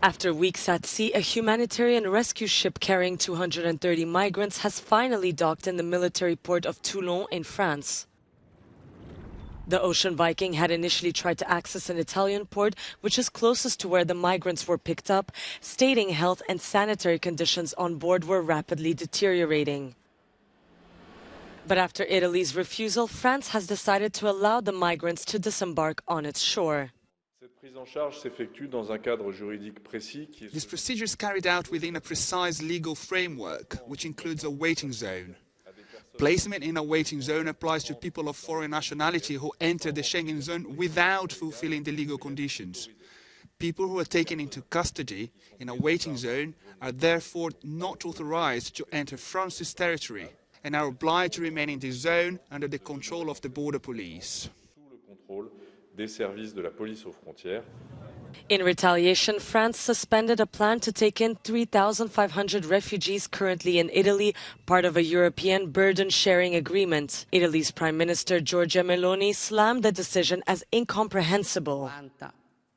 After weeks at sea, a humanitarian rescue ship carrying 230 migrants has finally docked in the military port of Toulon in France. The Ocean Viking had initially tried to access an Italian port, which is closest to where the migrants were picked up, stating health and sanitary conditions on board were rapidly deteriorating. But after Italy's refusal, France has decided to allow the migrants to disembark on its shore. This procedure is carried out within a precise legal framework, which includes a waiting zone. Placement in a waiting zone applies to people of foreign nationality who enter the Schengen zone without fulfilling the legal conditions. People who are taken into custody in a waiting zone are therefore not authorized to enter France's territory and are obliged to remain in this zone under the control of the border police. In retaliation, France suspended a plan to take in 3,500 refugees currently in Italy, part of a European burden-sharing agreement. Italy's Prime Minister Giorgia Meloni slammed the decision as incomprehensible.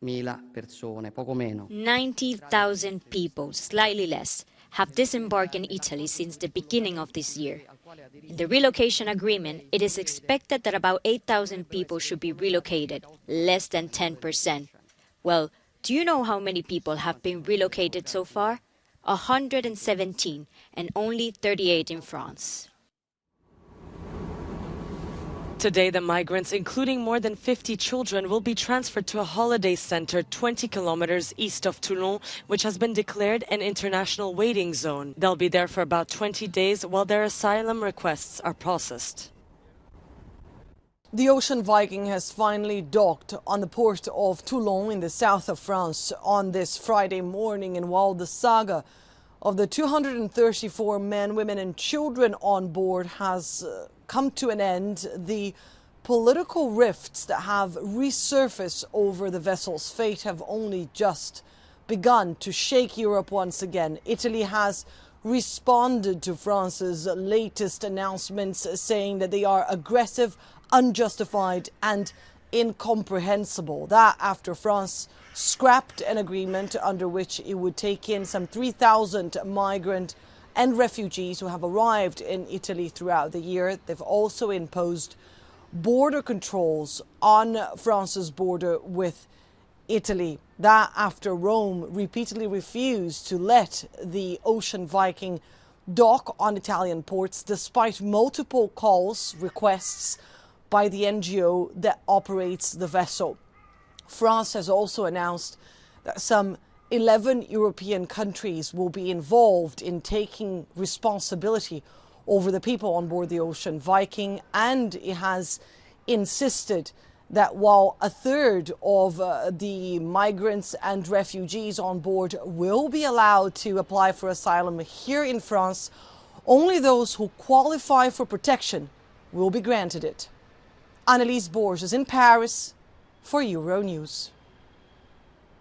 90,000 people, slightly less, have disembarked in Italy since the beginning of this year. In the relocation agreement, it is expected that about 8,000 people should be relocated, less than 10%. Well, do you know how many people have been relocated so far? 117, and only 38 in France. Today, the migrants, including more than 50 children, will be transferred to a holiday center 20 kilometers east of Toulon, which has been declared an international waiting zone. They'll be there for about 20 days while their asylum requests are processed. The Ocean Viking has finally docked on the port of Toulon in the south of France on this Friday morning, and while the saga of the 234 men, women and children on board has come to an end, the political rifts that have resurfaced over the vessel's fate have only just begun to shake Europe once again. Italy has responded to France's latest announcements, saying that they are aggressive, unjustified and incomprehensible. That after France scrapped an agreement under which it would take in some 3,000 migrant and refugees who have arrived in Italy throughout the year. They've also imposed border controls on France's border with Italy. That after Rome repeatedly refused to let the Ocean Viking dock on Italian ports despite multiple calls, requests by the NGO that operates the vessel. France has also announced that some 11 European countries will be involved in taking responsibility over the people on board the Ocean Viking, and it has insisted that while a third of the migrants and refugees on board will be allowed to apply for asylum here in France, only those who qualify for protection will be granted it. Annelise Borges in Paris for Euronews.